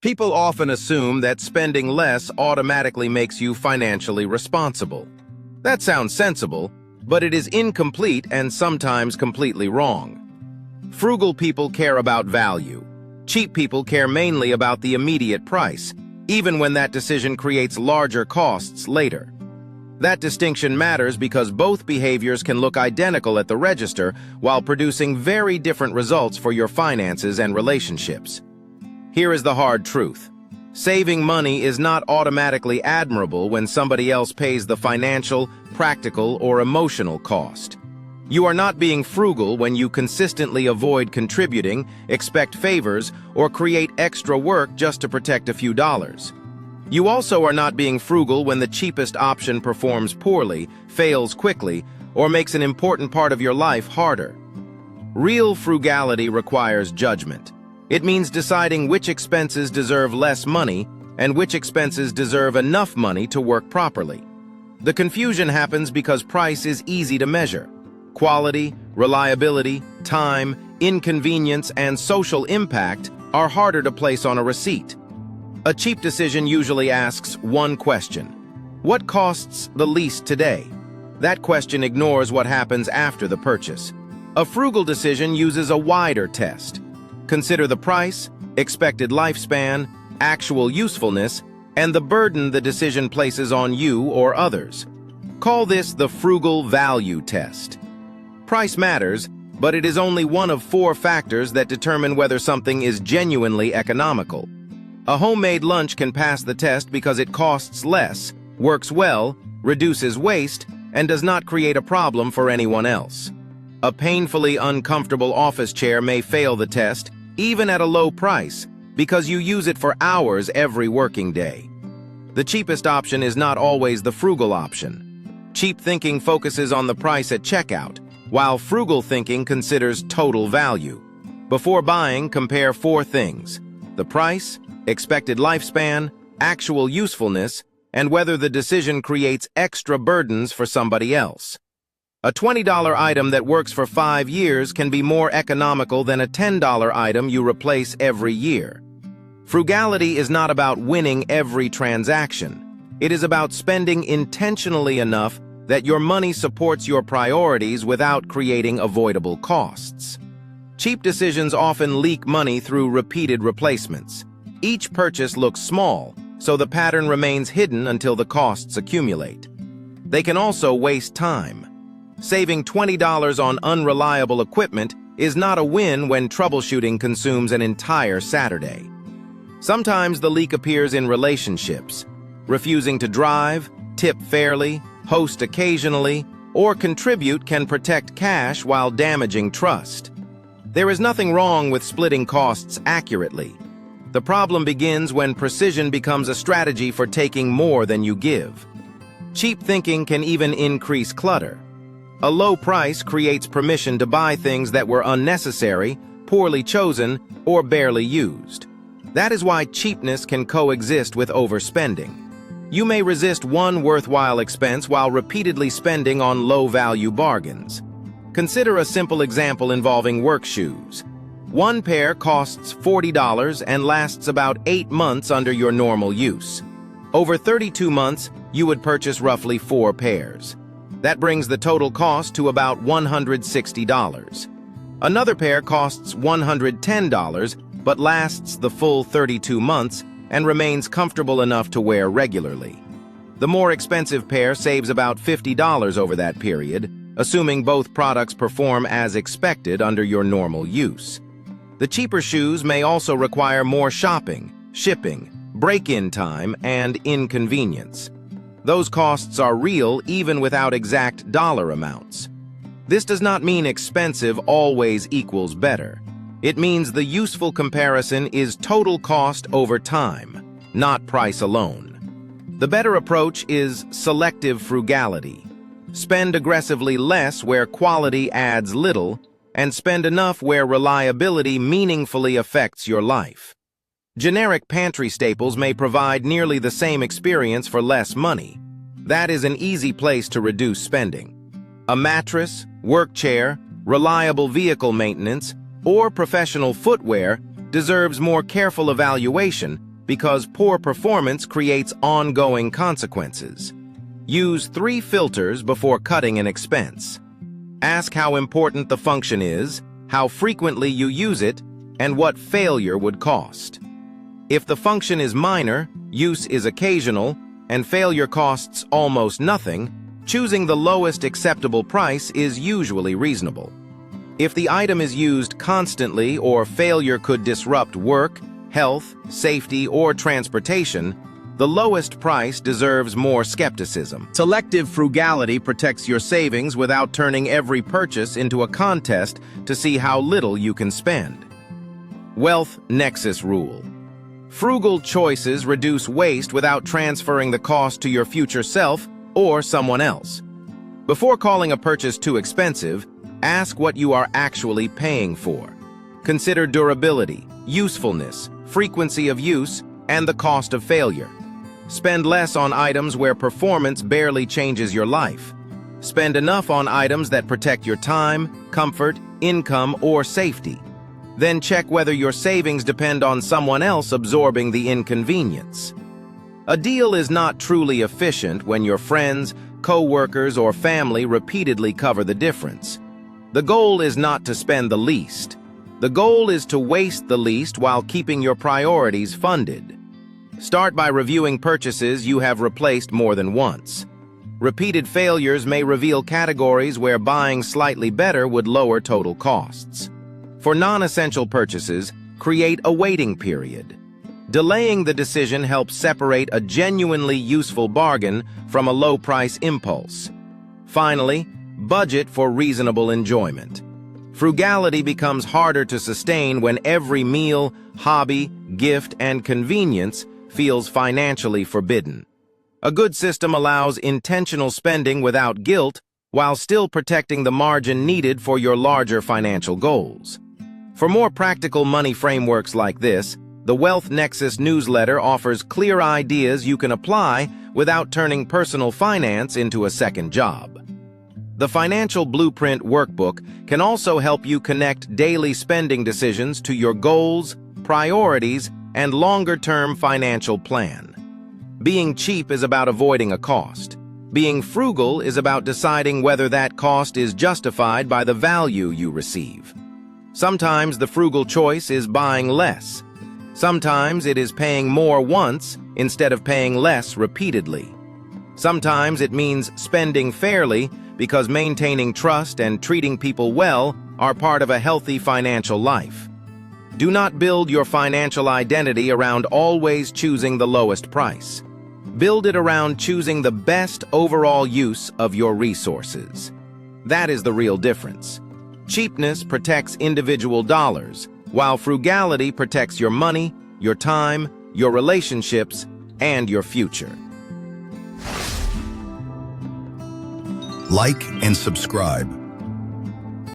People often assume that spending less automatically makes you financially responsible. That sounds sensible, but it is incomplete and sometimes completely wrong. Frugal people care about value. Cheap people care mainly about the immediate price, even when that decision creates larger costs later. That distinction matters because both behaviors can look identical at the register while producing very different results for your finances and relationships. Here is the hard truth. Saving money is not automatically admirable when somebody else pays the financial, practical, or emotional cost. You are not being frugal when you consistently avoid contributing, expect favors, or create extra work just to protect a few dollars. You also are not being frugal when the cheapest option performs poorly, fails quickly, or makes an important part of your life harder. Real frugality requires judgment. It means deciding which expenses deserve less money and which expenses deserve enough money to work properly. The confusion happens because price is easy to measure. Quality, reliability, time, inconvenience, and social impact are harder to place on a receipt. A cheap decision usually asks one question: what costs the least today? That question ignores what happens after the purchase. A frugal decision uses a wider test. Consider the price, expected lifespan, actual usefulness, and the burden the decision places on you or others. Call this the Frugal Value Test. Price matters, but it is only one of 4 factors that determine whether something is genuinely economical. A homemade lunch can pass the test because it costs less, works well, reduces waste, and does not create a problem for anyone else. A painfully uncomfortable office chair may fail the test, even at a low price, because you use it for hours every working day. The cheapest option is not always the frugal option. Cheap thinking focuses on the price at checkout, while frugal thinking considers total value. Before buying, compare 4 things: the price, expected lifespan, actual usefulness, and whether the decision creates extra burdens for somebody else. A $20 item that works for 5 years can be more economical than a $10 item you replace every year. Frugality is not about winning every transaction. It is about spending intentionally enough that your money supports your priorities without creating avoidable costs. Cheap decisions often leak money through repeated replacements. Each purchase looks small, so the pattern remains hidden until the costs accumulate. They can also waste time. Saving $20 on unreliable equipment is not a win when troubleshooting consumes an entire Saturday. Sometimes the leak appears in relationships. Refusing to drive, tip fairly, host occasionally, or contribute can protect cash while damaging trust. There is nothing wrong with splitting costs accurately. The problem begins when precision becomes a strategy for taking more than you give. Cheap thinking can even increase clutter. A low price creates permission to buy things that were unnecessary, poorly chosen, or barely used. That is why cheapness can coexist with overspending. You may resist one worthwhile expense while repeatedly spending on low-value bargains. Consider a simple example involving work shoes. One pair costs $40 and lasts about 8 months under your normal use. Over 32 months, you would purchase roughly 4 pairs. That brings the total cost to about $160. Another pair costs $110 but lasts the full 32 months and remains comfortable enough to wear regularly. The more expensive pair saves about $50 over that period, assuming both products perform as expected under your normal use. The cheaper shoes may also require more shopping, shipping, break-in time, and inconvenience. Those costs are real even without exact dollar amounts. This does not mean expensive always equals better. It means the useful comparison is total cost over time, not price alone. The better approach is selective frugality. Spend aggressively less where quality adds little, and spend enough where reliability meaningfully affects your life. Generic pantry staples may provide nearly the same experience for less money. That is an easy place to reduce spending. A mattress, work chair, reliable vehicle maintenance, or professional footwear deserves more careful evaluation because poor performance creates ongoing consequences. Use 3 filters before cutting an expense. Ask how important the function is, how frequently you use it, and what failure would cost. If the function is minor, use is occasional, and failure costs almost nothing, choosing the lowest acceptable price is usually reasonable. If the item is used constantly or failure could disrupt work, health, safety, or transportation, the lowest price deserves more skepticism. Selective frugality protects your savings without turning every purchase into a contest to see how little you can spend. Wealth Nexus Rule. Frugal choices reduce waste without transferring the cost to your future self or someone else. Before calling a purchase too expensive, ask what you are actually paying for. Consider durability, usefulness, frequency of use, and the cost of failure. Spend less on items where performance barely changes your life. Spend enough on items that protect your time, comfort, income, or safety. Then check whether your savings depend on someone else absorbing the inconvenience. A deal is not truly efficient when your friends, co-workers, or family repeatedly cover the difference. The goal is not to spend the least. The goal is to waste the least while keeping your priorities funded. Start by reviewing purchases you have replaced more than once. Repeated failures may reveal categories where buying slightly better would lower total costs. For non-essential purchases, create a waiting period. Delaying the decision helps separate a genuinely useful bargain from a low-price impulse. Finally, budget for reasonable enjoyment. Frugality becomes harder to sustain when every meal, hobby, gift, and convenience feels financially forbidden. A good system allows intentional spending without guilt while still protecting the margin needed for your larger financial goals. For more practical money frameworks like this, the Wealth Nexus newsletter offers clear ideas you can apply without turning personal finance into a second job. The Financial Blueprint Workbook can also help you connect daily spending decisions to your goals, priorities, and longer-term financial plan. Being cheap is about avoiding a cost. Being frugal is about deciding whether that cost is justified by the value you receive. Sometimes the frugal choice is buying less. Sometimes it is paying more once instead of paying less repeatedly. Sometimes it means spending fairly because maintaining trust and treating people well are part of a healthy financial life. Do not build your financial identity around always choosing the lowest price. Build it around choosing the best overall use of your resources. That is the real difference. Cheapness protects individual dollars, while frugality protects your money, your time, your relationships, and your future. Like and subscribe